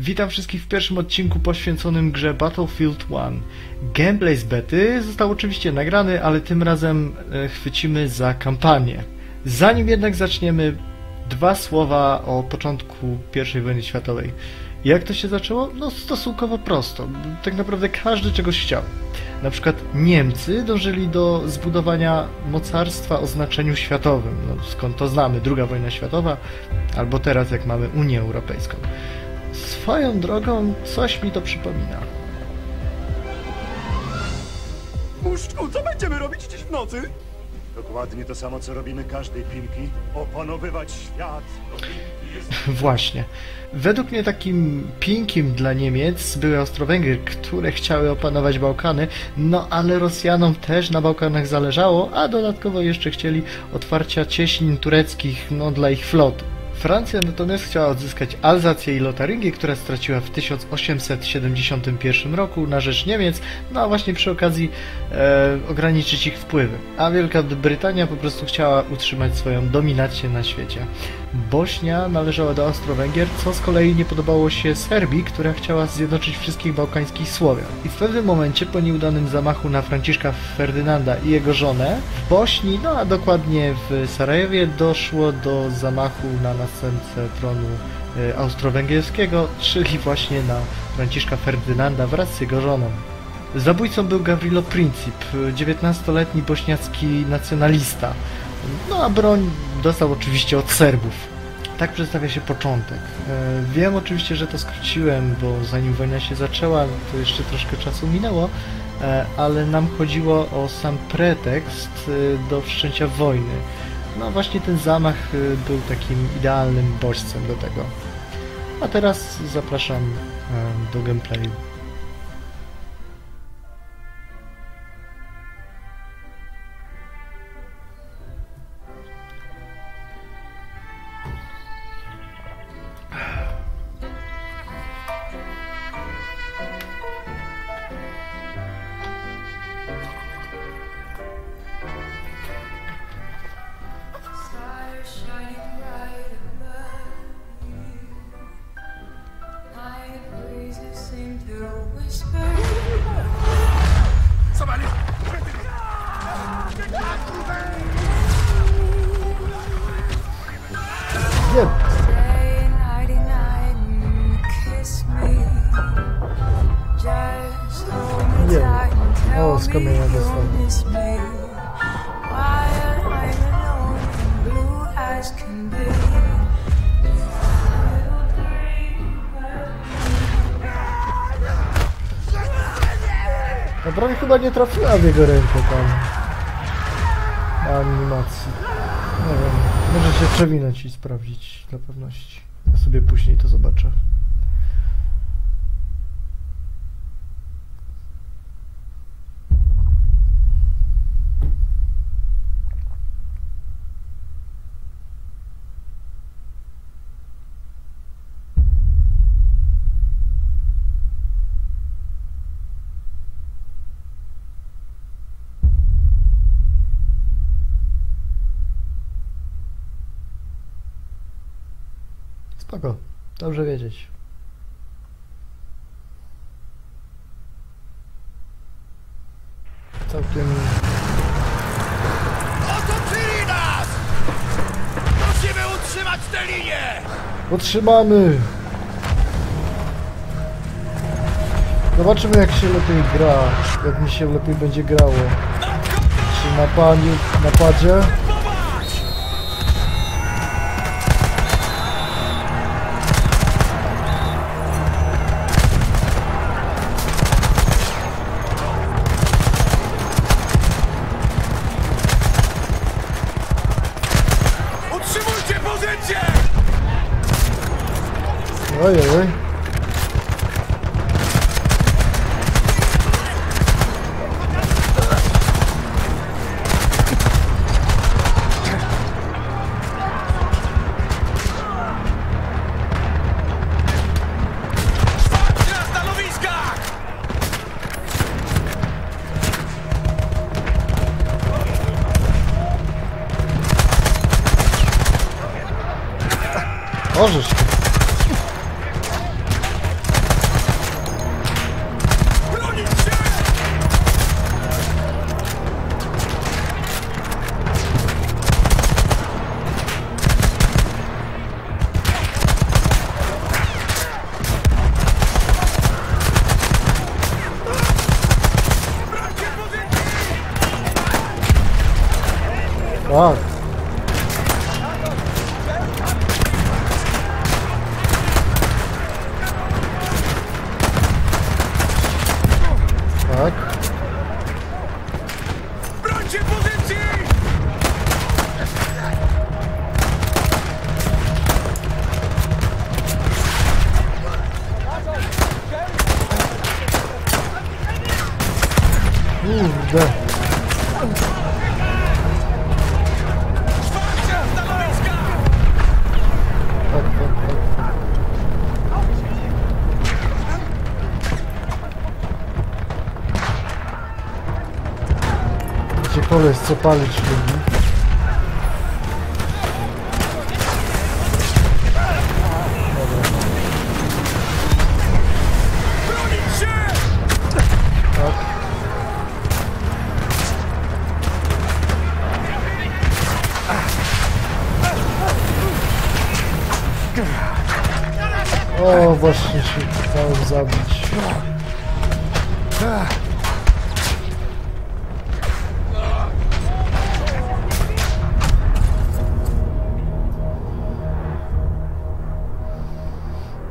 Witam wszystkich w pierwszym odcinku poświęconym grze Battlefield 1. Gameplay z bety został oczywiście nagrany, ale tym razem chwycimy za kampanię. Zanim jednak zaczniemy, dwa słowa o początku I wojny światowej. Jak to się zaczęło? No stosunkowo prosto. Tak naprawdę każdy czegoś chciał. Na przykład Niemcy dążyli do zbudowania mocarstwa o znaczeniu światowym. No, skąd to znamy? II wojna światowa, albo teraz jak mamy Unię Europejską. Swoją drogą coś mi to przypomina. Muszczku, co będziemy robić dziś w nocy? Dokładnie to samo, co robimy każdej Pinki. Opanowywać świat. Właśnie. Według mnie takim pinkiem dla Niemiec były Austro-Węgry, które chciały opanować Bałkany, no ale Rosjanom też na Bałkanach zależało, a dodatkowo jeszcze chcieli otwarcia cieśnin tureckich, no dla ich floty. Francja natomiast chciała odzyskać Alzację i Lotarygię, która straciła w 1871 roku na rzecz Niemiec, no a właśnie przy okazji ograniczyć ich wpływy. A Wielka Brytania po prostu chciała utrzymać swoją dominację na świecie. Bośnia należała do Austro-Węgier, co z kolei nie podobało się Serbii, która chciała zjednoczyć wszystkich bałkańskich Słowian. I w pewnym momencie, po nieudanym zamachu na Franciszka Ferdynanda i jego żonę, w Bośni, no a dokładnie w Sarajewie, doszło do zamachu na następcę tronu austro-węgierskiego, czyli właśnie na Franciszka Ferdynanda wraz z jego żoną. Zabójcą był Gavrilo Princip, 19-letni bośniacki nacjonalista. No a broń dostał oczywiście od Serbów. Tak przedstawia się początek. Wiem oczywiście, że to skróciłem, bo zanim wojna się zaczęła, to jeszcze troszkę czasu minęło, ale nam chodziło o sam pretekst do wszczęcia wojny. No właśnie ten zamach był takim idealnym bodźcem do tego. A teraz zapraszam do gameplayu. O, z kamienia dostał. Ta broń chyba nie trafiła w jego rękę tam na animacji. Nie wiem, może się przewinąć i sprawdzić dla pewności. Ja sobie później to zobaczę. Spoko, dobrze wiedzieć. Całkiem... Otoczyli nas! Musimy utrzymać tę linię! Utrzymamy! Zobaczymy, jak się lepiej gra, jak mi się lepiej będzie grało. Czy na padzie? Ojej. Możesz. Tak. Tak. Brońcie pozycji! Kurde. Wsparcie! Stanowiska! Tak, tak, tak. Gdzie koleś co palić lubi? Bronić się! Tak. O, właśnie się chciałem zabić.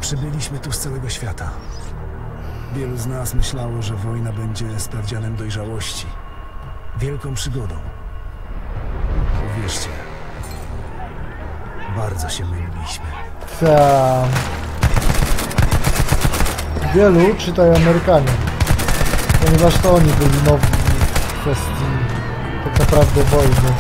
Przybyliśmy tu z całego świata. Wielu z nas myślało, że wojna będzie sprawdzianem dojrzałości. Wielką przygodą. Uwierzcie, bardzo się myliliśmy. Tak. Wielu, czytaj Amerykanie. Ponieważ to oni byli nowi w kwestii tak naprawdę wojny.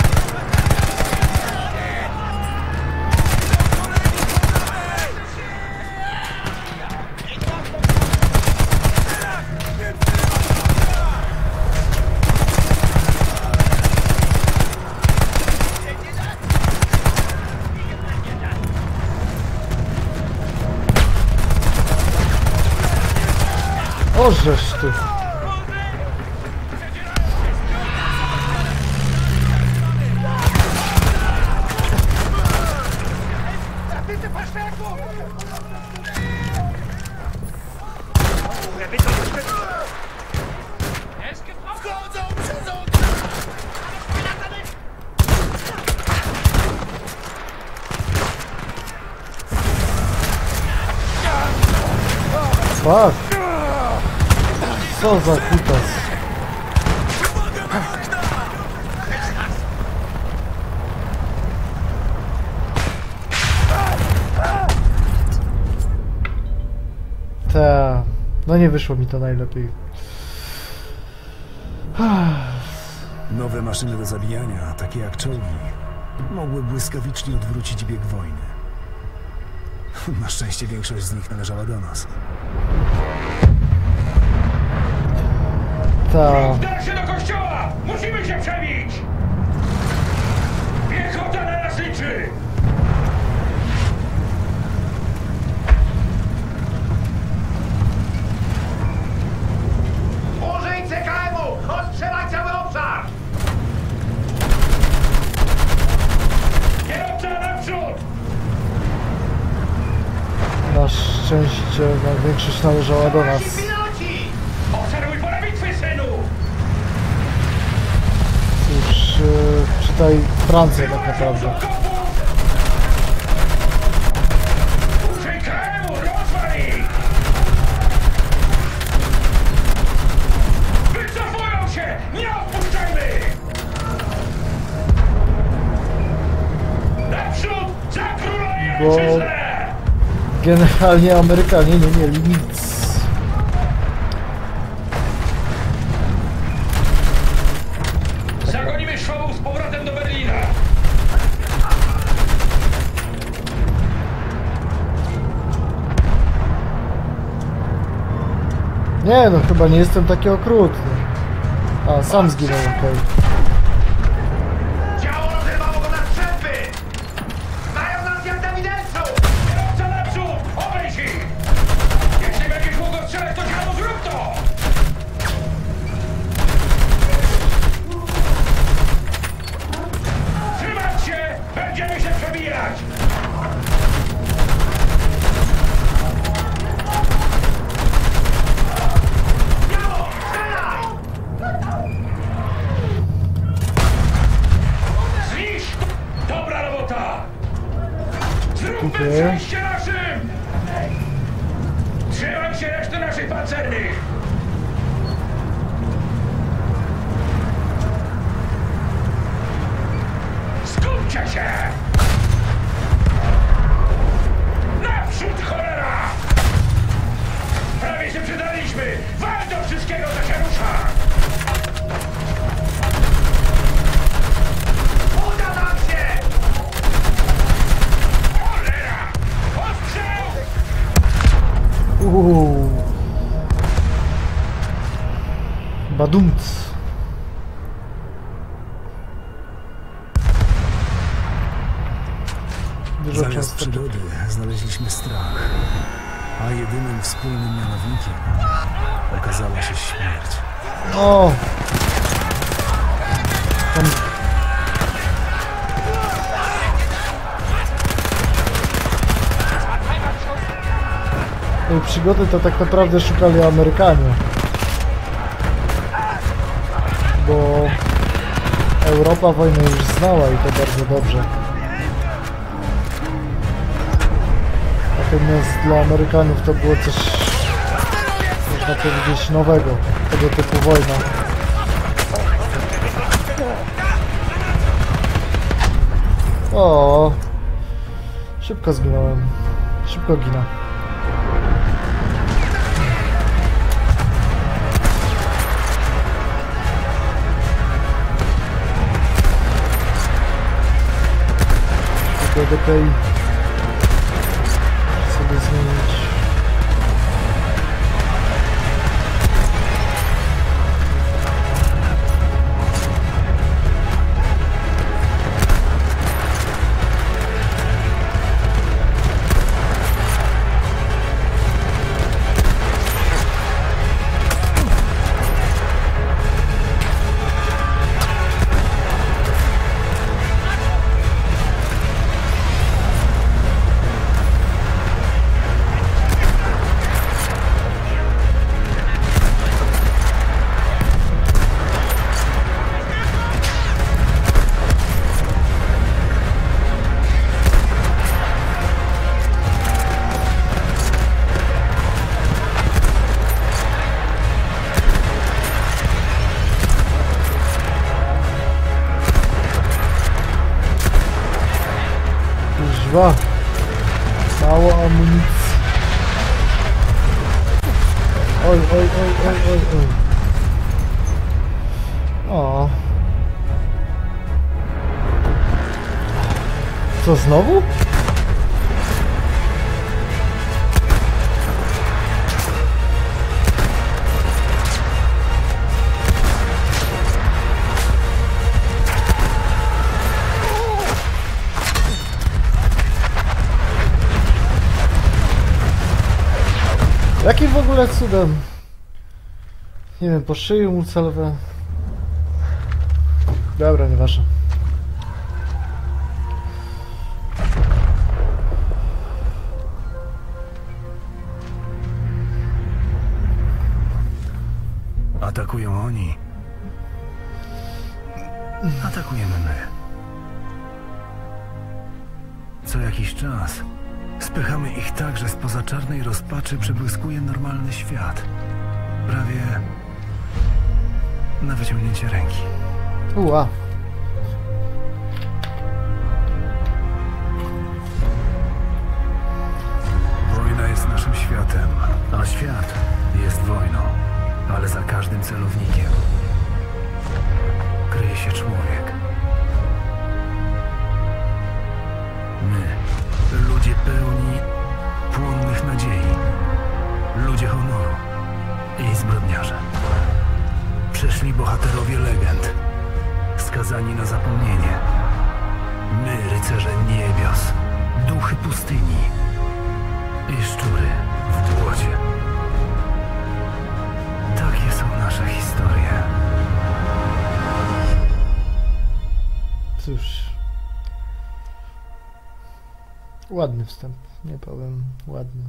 O, żeż ty. Wchodzą przez okno! Fuck. Co za kutas. Ta. No nie wyszło mi to najlepiej. Nowe maszyny do zabijania, takie jak czołgi, mogły błyskawicznie odwrócić bieg wojny. Na szczęście większość z nich należała do nas. Ta. Udaj się do kościoła! Musimy się przebić! Piechota na nas liczy! Użyj CKM-u! Ostrzelaj cały obszar! Kierowca naprzód! Na szczęście większość należała do nas. Piloci! Obserwuj pole bitwy, synu! Cóż, czytaj Francję tak naprawdę. Użyj KM-u! Rozwal ich! Wycofują się! Nie odpuszczajmy! Naprzód! Za króla i Bo- ojczyznę! Generalnie Amerykanie nie mieli nic. Zagonimy Szwabów z powrotem do Berlina! Nie no, chyba nie jestem taki okrutny. A, sam zginął, okej. Działo rozrywało go na strzępy! Mają nas jak na widelcu! Kierowca naprzód! Obejdź ich! Jeśli będziesz mógł strzelać, to działo zrób to! Trzymać się! Będziemy się przebijać! Działo! Strzelaj! naszych pancernych! Skupcie się! Naprzód, cholera! Prawie się przydaliśmy! Wal do wszystkiego, co się rusza! Uda nam się! Cholera! Ostrzał! Badumc. Dużo Zamiast często. przygody znaleźliśmy strach, a jedynym wspólnym mianownikiem okazała się śmierć. O! Tam... Tej przygody to tak naprawdę szukali Amerykanie. Bo Europa wojnę już znała i to bardzo dobrze. Natomiast dla Amerykanów to było coś, można powiedzieć, nowego, tego typu wojna. O, szybko zginąłem. Szybko ginę. Tylko do tej sobie zmienić. Kuźwa. Mało amunicji. Oj, oj, oj, oj, oj, oj. O. Co znowu? Jakim w ogóle cudem? Nie wiem, po szyi mu celowe. Dobra, nieważne. Atakują oni. Atakujemy my. Co jakiś czas spychamy ich tak, że spoza czarnej rozpaczy przebłyskuje normalny świat. Prawie na wyciągnięcie ręki. Uła. Wojna jest naszym światem, a świat jest wojną. Ale za każdym celownikiem kryje się człowiek. My, ludzie pełni płonnych nadziei, ludzie honoru i zbrodniarze. Przeszli bohaterowie legend, skazani na zapomnienie. My, rycerze niebios, duchy pustyni i szczury w błocie. Takie są nasze historie. Cóż. Ładny wstęp, nie powiem, ładny.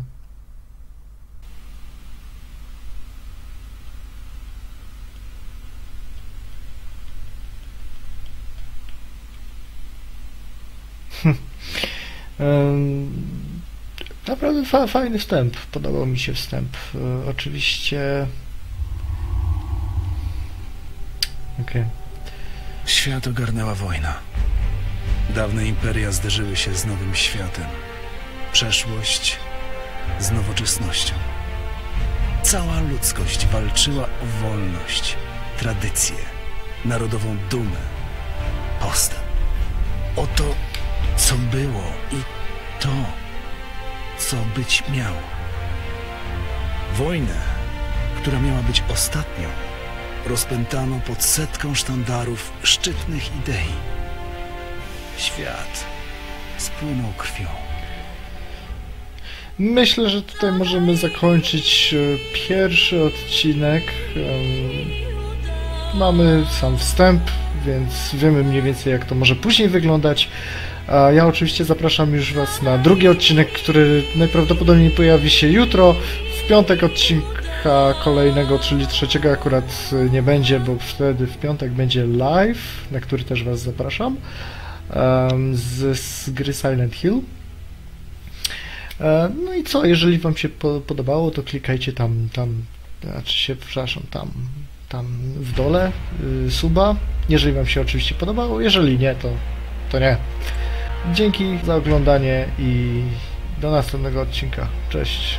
Naprawdę fajny wstęp, podobał mi się wstęp. Oczywiście... Okej. Świat ogarnęła wojna. Dawne imperia zderzyły się z nowym światem. Przeszłość z nowoczesnością. Cała ludzkość walczyła o wolność, tradycję, narodową dumę, postęp. O to, co było i to, co być miało. Wojnę, która miała być ostatnią, rozpętano pod setką sztandarów szczytnych idei. Świat spłynął krwią. Myślę, że tutaj możemy zakończyć pierwszy odcinek. Mamy sam wstęp, więc wiemy mniej więcej, jak to może później wyglądać. A ja oczywiście zapraszam już Was na drugi odcinek, który najprawdopodobniej pojawi się jutro. W piątek odcinka kolejnego, czyli trzeciego akurat nie będzie, bo wtedy w piątek będzie live, na który też Was zapraszam, z gry Silent Hill. No i co, jeżeli Wam się podobało, to klikajcie tam w dole suba, jeżeli Wam się oczywiście podobało, jeżeli nie, to nie. Dzięki za oglądanie i do następnego odcinka. Cześć.